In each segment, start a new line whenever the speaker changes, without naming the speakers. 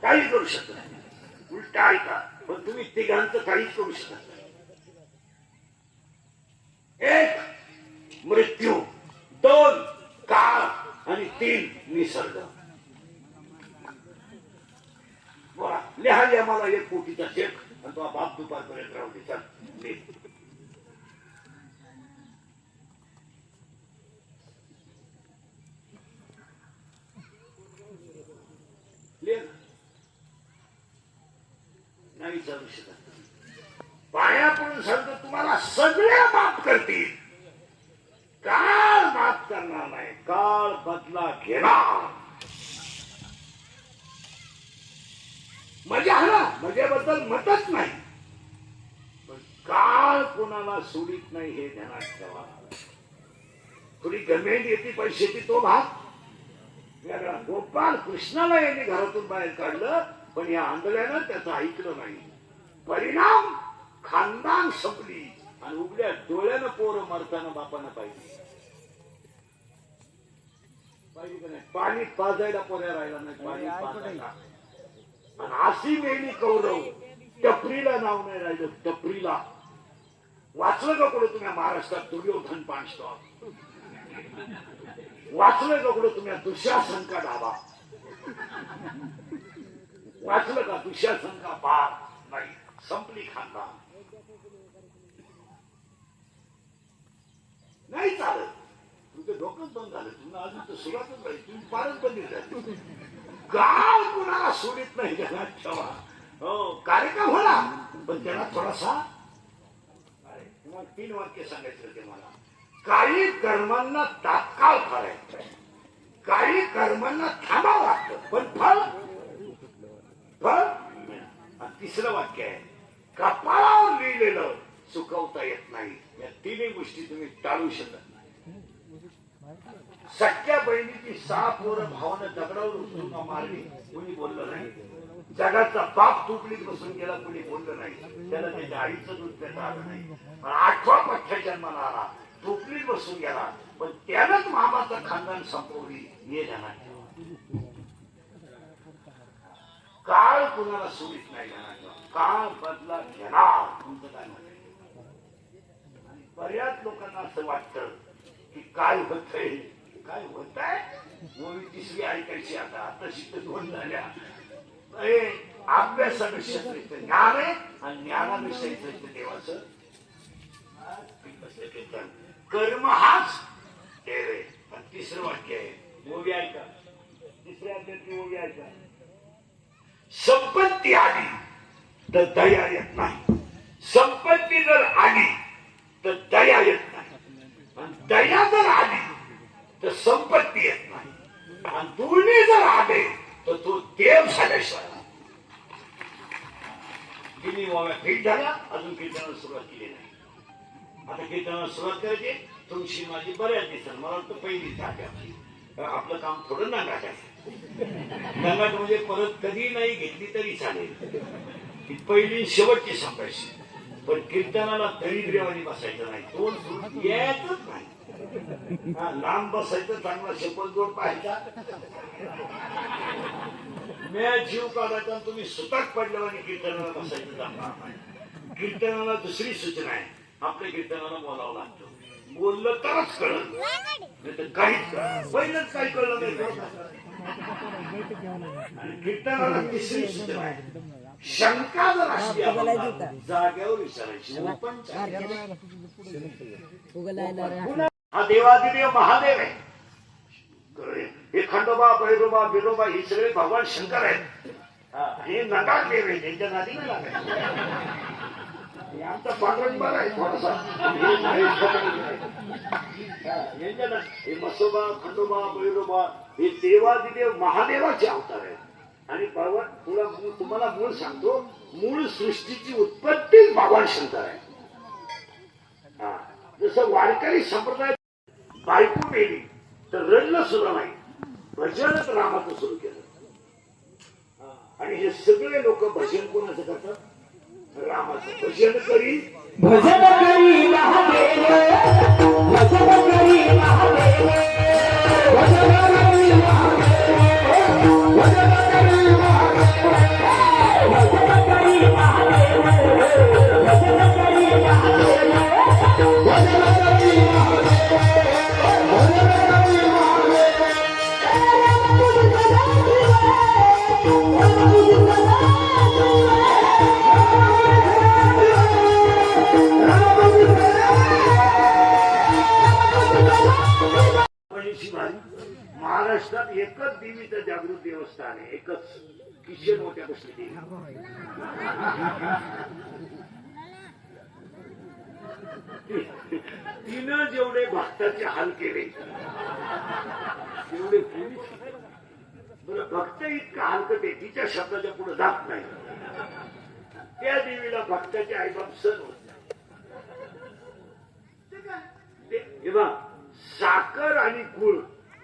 काही करू शकत नाही. उलटा ऐका, पण तुम्ही तिघांचं काहीच करू शकत नाही. एक मृत्यू, दोन काळ आणि तीन निसर्ग. बोला, लिहा मला 1 कोटीचा चेक आणि तो बाप दुपारपर्यंत राहू दे. चल नाही चालू शकत. पाया पडून सांगतो, तुम्हाला सगळे माफ करतील, काळ माफ करणार नाही. काळ बदला घेणार. मजा ना, मजेबद्दल मतच नाही, पण काळ कोणाला सोडित नाही हे ध्यानात ठेवा. थोडी गमेंट येते पैशाची तो भाग वेगळा. गोपाल कृष्णाला यांनी घरातून बाहेर काढलं, पण या आंधळ्यानं त्याचं ऐकलं नाही. परिणाम खानदान संपली आणि उघड्या डोळ्यानं पोरं मरताना बापानं पाहिजे का नाही. पाणी पाजायला पोऱ्या राहिला नाही, पाणी पाजायला. आणि अशी मेली कौरव, टपरीला नाव नाही राहिलं. टपरीला वाचलं का कुठे तुम्ही महाराष्ट्रात दुर्योधन पाणस्टॉप? वाचलं का कुठे तुम्ही दुःशासन का ढाबा? वाचलं का दुःशासन का बार? नाही, संपली खानदान. नाही चालत. तुमचं डोकंच बंद झालं. तुम्हाला अजून तर सुरुवातच नाही, तुम्ही फारच बंद झाली. गाव कुणाला सोडित नाही, ध्यानात ठेवा. हो, कार्यक्रम होला, पण त्याला थोडासा 3 वाक्य सांगायचं होते मला. काही कर्मांना तात्काळ करायचं, काही कर्मांना थांबावं लागतं, पण फळ फळ. तिसरं वाक्य आहे, कपाळावर लिहिलेलं चुकवता येत नाही. या 3 गोष्टी तुम्ही टाळू शकत नाही. सख्या बहिणीची 6 पोरं भावानं दगडावर उचलून मारली, कोणी बोललं नाही. जगाचा बाप तुकडीत बसून गेला, कोणी बोललं नाही. त्याला त्याच्या आईचं दूध पिता आलं नाही. 8व्या पठ्ठ्या जन्माला आला, तुकडीत बसून गेला, पण त्यानंच मामाचं खानदान संपवली. हे ध्यानात ठेवा. काळ कुणाला सोडित नाही. काळ बदला घेणार. तुमचं काय म्हणत? आणि बऱ्याच लोकांना असं वाटतं की काय होतंय, काय होत आहे. ओवी 3री ऐकायची आता, तशी तर 2 झाल्या. अभ्यासाविषयी ज्ञान आहे आणि ज्ञानाविषयी देवाचं कर्म हाच देव आहे. आणि 3रं वाक्य आहे, ओवी ऐका. 3ऱ्या अध्यायातली ओवी ऐका. संपत्ती आली तर दया येत नाही. संपत्ती जर आली तर दया येत नाही. आणि दया जर आली तर संपत्ती येत नाही. आणि दोन्ही जर आले तर तो देव झाल्याशिवाय. तिन्ही ओव्या ठीक झाल्या. अजून कीर्तनाला सुरुवात केली नाही. आता कीर्तनाला सुरुवात करायची. तुमची माझी बऱ्याच दिसत. मला वाटतं पहिली टाकायची. आपलं काम थोडं नागाट आहे. नागाट म्हणजे परत कधी नाही घेतली तरी चालेल. ती पहिली शेवटची संपायची. पण कीर्तनाला दरिद्र्यवाणी बसायचं नाही. तोंड सोडून यायचंच नाही. लांब बसायचं, चांगला शपथ जोड पाहायचा, म्या जीव काढायचा. तुम्ही सुताक पडल्यावर कीर्तनाला बसायचं चांगला. कीर्तनाला दुसरी सूचना आहे, आपल्या कीर्तनाला बोलावं लागतं. बोललं तरच कळलं, नाही तर काहीच कळलं. पहिलंच काही कळलं नाही. आणि कीर्तनाला 3री सूचना आहे, शंका जर असली जाग्यावर विचारायची. हा देवादिदेव महादेव आहे. हे खंडोबा, भैरोबा, बिरोबा हे सगळे भगवान शंकर आहेत. हे नकार देव आहे, त्यांच्या नादी नाही लागायचं. आमचा पांडुरंग बरा आहे थोडासा. हे मसोबा, खंडोबा, भैरोबा हे देवादिदेव महादेवाचे अवतार आहेत. आणि तुम्हाला मूळ सांगतो, मूळ सृष्टीची उत्पत्तीच भगवान शंकर आहे. जसं वारकरी संप्रदाय बायको मेली तर रडलं सुद्धा नाही, भजनच रामाचं सुरू केलं. आणि हे सगळे लोक भजन कोणाचं करतात? रामाचं. भजन करी
भजन करी महादेव, भजन करी महादेव, भजन करी महादेव,
महाराष्ट्रात एकच देवीचं जागृत देवस्थान आहे, एकच किशन मोठ्या बसली देवी. तिनं जेवढे भक्ताचे हाल केले तेवढे पोलीस बरं भक्त इतका हलकट आहे तिच्या शब्दाच्या पुढे जात नाही. त्या देवीला भक्ताचे आईबाप सण होत नाही. साखर आणि गुळ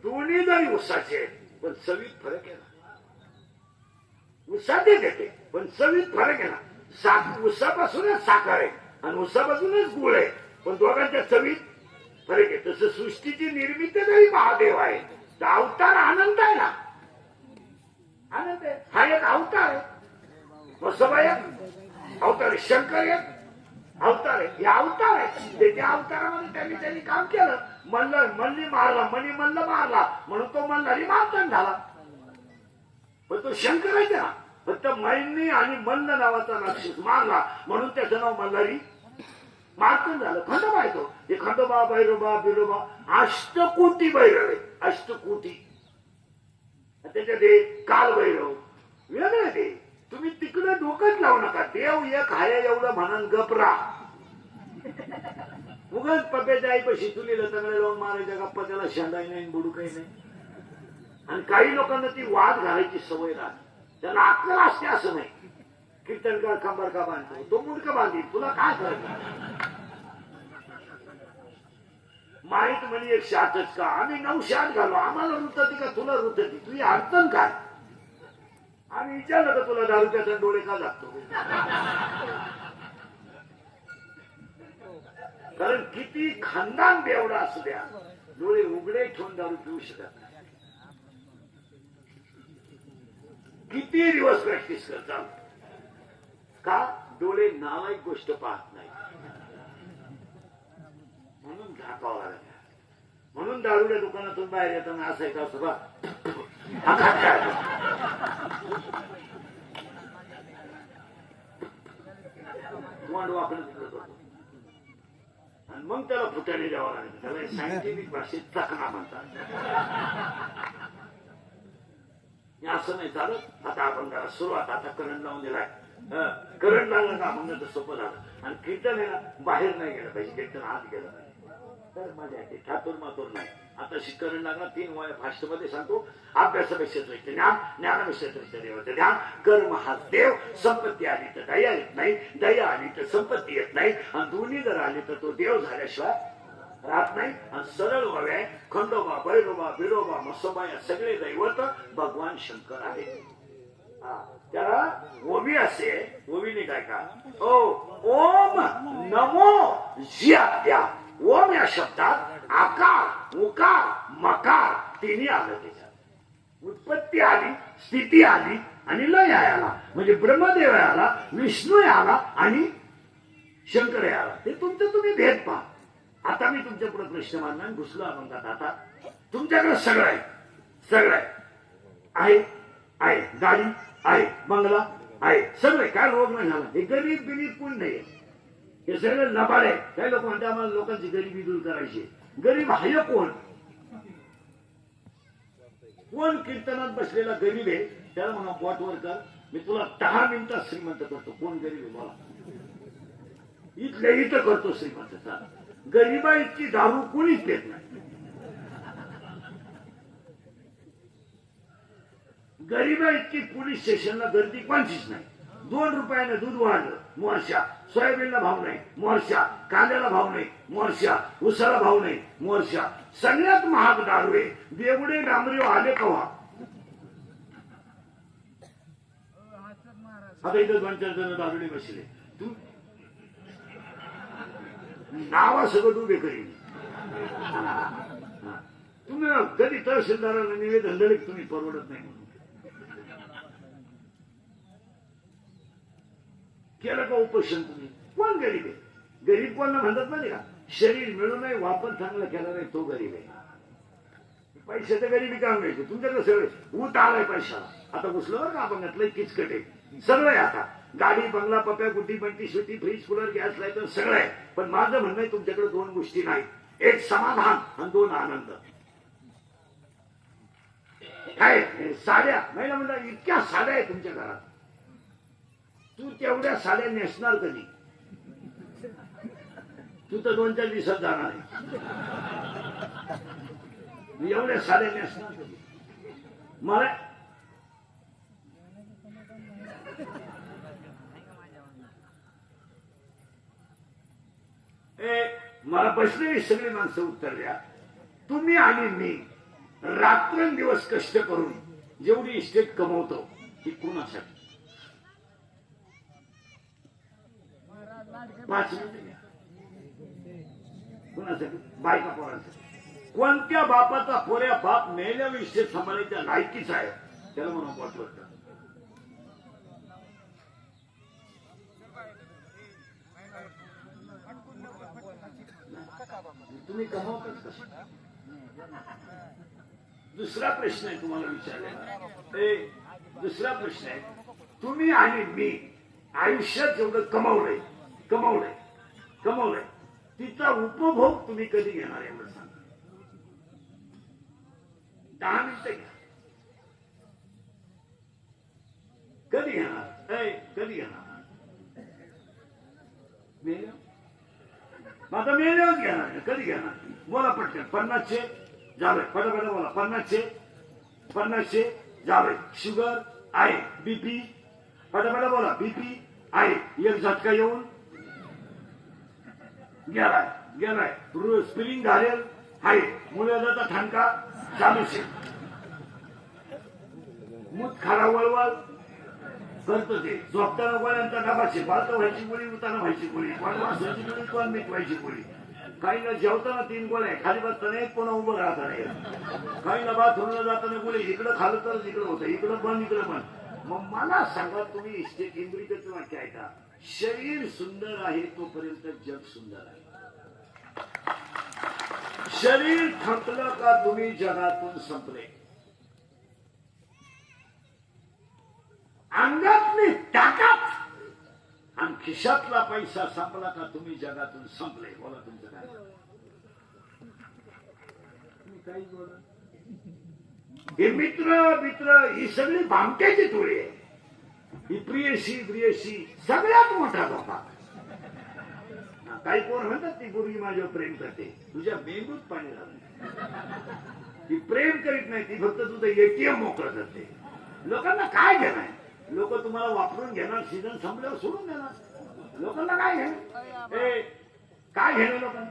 दोन्ही जरी उसाचे आहेत पण चवीत फरक आहे ना. उसात येते पण चवीत फरक आहे ना. उसापासूनच साखर आहे आणि उसापासूनच गुळ आहे पण दोघांच्या चवीत फरक आहे. तसं सृष्टीची निर्मिती जरी महादेव आहे तर अवतार आनंद आहे ना. आनंद आहे हा एक अवतार आहे. वसुबा एक अवतार आहे, शंकर एक अवतार आहे. हे अवतार आहे. त्या अवतारामध्ये त्यांनी काम केलं. मल्ली मारला मारला म्हणून तो मल्हारी मारताना झाला. पण तो शंकर आहे ना. फक्त मैनी आणि मल्ल नावाचा राक्षस मारला म्हणून त्याचं नाव मल्हारी मारताना झालं. खंडोबा आहे तो. हे खंडोबा भैरोबा बिरोबा अष्टकोटी भैरव आहे. अष्टकोटी त्याच्यात हे काल भैरव वेगळे ते. तुम्ही तिकडे डोकंच लावू नका. देव एक हाय एवढं म्हणून गपरा. उगाच पप्याच्या आईपाशी चुलीला तंगडे लावून मारायच्या गप्पा त्याला शेंदाई नाही बुडू काही नाही. आणि काही लोकांना ती वाद घालायची सवय राहते. त्याला अक्कल असते असं नाही. कीर्तनकार कंबर का बांधतो तो मुंडका बांधील तुला काय करत. माहित म्हणे एक शातच का आम्ही 9 शात घालो आम्हाला रुतती का तुला रुतती तुझी अडचण काय. आम्ही विचारलं का तुला 10 रुपयाचा डोळे का लागतो. कारण किती खानदान बेवडा असू द्या डोळे उघडे ठेवून दारू पिऊ शकत नाही. किती दिवस प्रॅक्टिस करतात का डोळे नालायक गोष्ट पाहत नाही म्हणून झाकावं लागलं. म्हणून दारूच्या दुकानातून बाहेर येताना असं का असं बा तोंड वाकडं तिकडं करतो आणि मग त्याला फुटाने द्यावं लागेल. त्याला सायंटिफिक भाषेत चकना म्हणतात. असं नाही चालत. आता आपण जरा सुरुवात आता करंट लावून दिलाय. करंट लागलं का म्हणणं तर सोपं झालं. आणि कीर्तन आहे ना बाहेर नाही गेलं पाहिजे कीर्तन आत गेलं पाहिजे तर मजा येते. ठातूर मातूर नाही. आता शिकरण लागला 3 वया फास्ट मध्ये सांगतो. अभ्यासापेक्षा दृष्टी ज्ञान ज्ञानापेक्षा दृष्टी देवाचं ध्यान. कर्म हा देव. संपत्ती आली तर दया येत नाही. दया आली तर संपत्ती येत नाही. आणि दोन्ही जर आली तर तो देव झाल्याशिवाय राहत नाही. आणि सरळ व्हावे खंडोबा भैरोबा बिरोबा मसोबा या सगळे दैवत भगवान शंकर आहे. त्याला ओवी असे. ओवीने काय का ओम नमो जिया. ओम या शब्दात आकार उकार मकार तिन्ही आलं. त्याच्यात उत्पत्ती आली स्थिती आली आणि लय आला. म्हणजे ब्रह्मदेव आला विष्णू आला आणि शंकर आला. ते तुमचं तुम्ही भेद पहा. आता मी तुमच्या पुढे प्रश्न मांडणार घुसलो आपण का. आता तुमच्याकडे सगळं आहे. सगळं आहे आहे गाडी आहे बंगला आहे सगळं. काय रोग नाही झाला. हे गरीब बिरीब कोण नाही. हे सगळं लबाड आहे. काही लोक म्हणतात आम्हाला लोकांची गरिबी दूर करायची. गरीब आहे कोण. कोण कीर्तनात बसलेला गरीब आहे त्याला म्हणा पोटवर कर मी तुला 10 मिनिटात श्रीमंत करतो. कोण गरीब आहे बोला. इथल्या इथं करतो श्रीमंत. गरीबा इतकी दारू कोणीच देत नाही. गरीबा इतकी पोलीस स्टेशनला गर्दी कोणचीच नाही. 2 रुपयाने दूध वाढलं मोर्चा. सोयाबीनला भाव नाही मोर्चा. कांद्याला भाव नाही मोर्चा. उसाला भाव नाही मोर्चा. सगळ्यात महाग दारू आहे. देवडे डांबरी आले कव्हा. आता इथं 2-4 जण दारुडे बसले. तू नावा सगळं उभे करीन. तुम्ही कधी तहसीलदाराला निवेदन दिले तुम्ही परवडत नाही म्हणून केलं का उपोषण तुम्ही? कोण गरीब आहे? गरीब कोणला म्हणतात माहिती का? शरीर मिळून नाही वापर चांगला केला नाही तो गरीब आहे. पैसे तर गरिबी काम घ्यायचे तुमच्याकडे सगळे ऊत आलाय पैशाला. आता घुसलं बरं का आपण घातलंय किचकट आहे सगळं आहे. आता गाडी बंगला पप्या गुड्डी बंटी शेती फ्रीज कूलर गॅस लाईटर सगळं आहे. पण माझं म्हणणं आहे तुमच्याकडे दोन गोष्टी नाही. एक समाधान आणि दोन आनंद. काय साड्या नाही ना म्हणलं इतक्या साड्या आहे तुमच्या घरात. तू तेवढ्या साड्या नेसणार कधी? तू तर 2-4 दिवसात जाणार आहे. एवढ्या साड्या नेसणार कधी? मला मला बसलेली सगळी माणसं उत्तर द्या. तुम्ही आणि मी रात्रंदिवस कष्ट करून जेवढी इस्टेट कमवतो ती कोणासाठी? 5 मिनिटं घ्या. कोणासाठी? बायका पोरांसाठी. कोणत्या बापाचा पोऱ्या बाप मेल्या इस्टेट सांभाळायच्या लायकीचा आहे त्याला म्हणून वाटलं. तुम्ही कमावताच कसं? दुसरा प्रश्न आहे तुम्हाला विचारला. दुसरा प्रश्न आहे तुम्ही आणि मी आयुष्यात जेवढं कमावलंय तिचा उपभोग तुम्ही कधी घेणार आहे मला सांगा. 10 मिनिटं घ्या. कधी घेणार? कधी घेणार? आता मेल्यावर घेणार. कधी घेणार? बोला पटकन. 50चे झालंय. पटापट बोला. 50चे झालंय. शुगर आहे. बीपी पटापट बोला. बीपी आहे. एक झटका येऊन गेलाय. स्प्रिंग घालेल आहे. मुलाचा ठणका चालूच आहे. मूत खारा वळवळ करतो ते. झोपताना गोळ्यांचा डबाचे पालत व्हायची गोळी उताना व्हायची गोळी पण वासाची गोळी पण मीठ व्हायची गोळी. काहींना जेवताना 3 गोळ्या खाली बसताना एक पुन्हा उभं राहता नाही. काहींना बाथरूमला जाताना गोळी इकडं खालं तर इकडं होतं इकडं बंद इकडं बंद. मग मला सांगा तुम्ही इस्टेट इंद्रियचं वाक्य आहे का? शरीर सुंदर आहे तोपर्यंत जग सुंदर आहे. शरीर थकलं का तुम्ही जगातून संपले. अंगातली ताकद आणि खिशातला पैसा संपला का तुम्ही जगातून संपले. बोला तुमचं काय? तुम्ही काही बोला. हे मित्र ही सगळी भामट्याची टोळी आहे. ही प्रियशी सगळ्यात मोठा धोका. काही कोण म्हणतात ती पोरगी माझ्यावर प्रेम करते. तुझ्या मेंदूत पाणी लागलं. ती प्रेम करीत नाही. ती फक्त तुझं एटीएम मोकळं करते. लोकांना काय घेणार? लोक तुम्हाला वापरून घेणार. सीझन संपल्यावर सोडून देणार. लोकांना काय घेणार? काय घेणार लोकांना?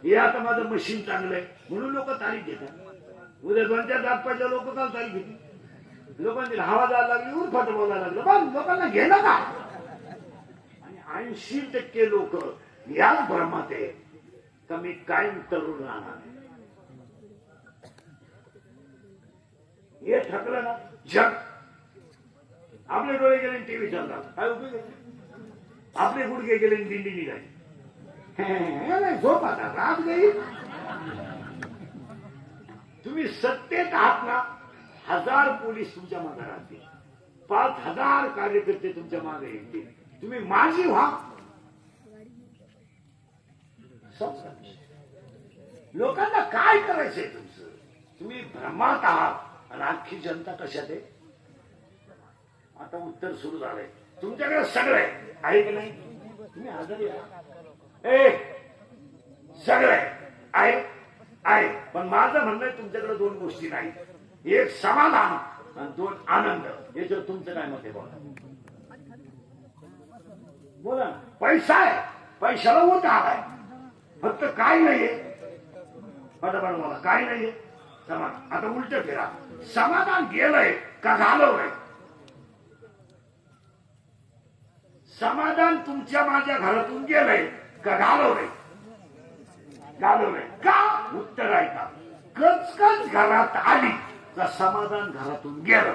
हे आता माझं मशीन चांगलं आहे म्हणून लोक तारीख घेतात. उद्या 2-4 दात पडल्या लोक काल तारीख घेतील. लोकांनी हवा जायला लागली उरफाट बोलायला लागलं पण लोकांना घेणं का? आणि 80% लोक याच भ्रमात आहे का मी कायम तरुण राहणार. हे ठकलं ना जग. आपले डोळे गेले टीव्ही चालतात. काय उपयोग आहे? आपले गुडघे गेले दिंडी निघाली. झोप आता रात गई. तुम्ही सत्तेत आहात ना. 1000 पोलीस तुमच्या मागे राहतील. 5000 कार्यकर्ते तुमच्या मागे येतील. तुम्ही माझी व्हा. लोकांना काय करायचंय तुमचं? तुम्ही भ्रमात आहात आणि अख्खी जनता कशात आहे? आता उत्तर सुरू झालंय. तुमच्याकडे सगळं आहे की नाही? तुम्ही आजारी सगळं आहे. पण माझं म्हणणं आहे तुमच्याकडे 2 गोष्टी नाही. एक समाधान आणि 2 आनंद. याच्यावर तुमचं काय मत आहे? बोला. पैसा आहे. पैशाला होत आलाय. फक्त काय नाहीये? बरोबर बोला. काय नाहीये? समाधान. आता उलट फिरा. समाधान गेलंय का घालवलंय? समाधान तुमच्या माझ्या घरातून गेलंय का घालवलंय? का? उत्तर आहे का? कचकच घरात आली का समाधान घरातून गेलं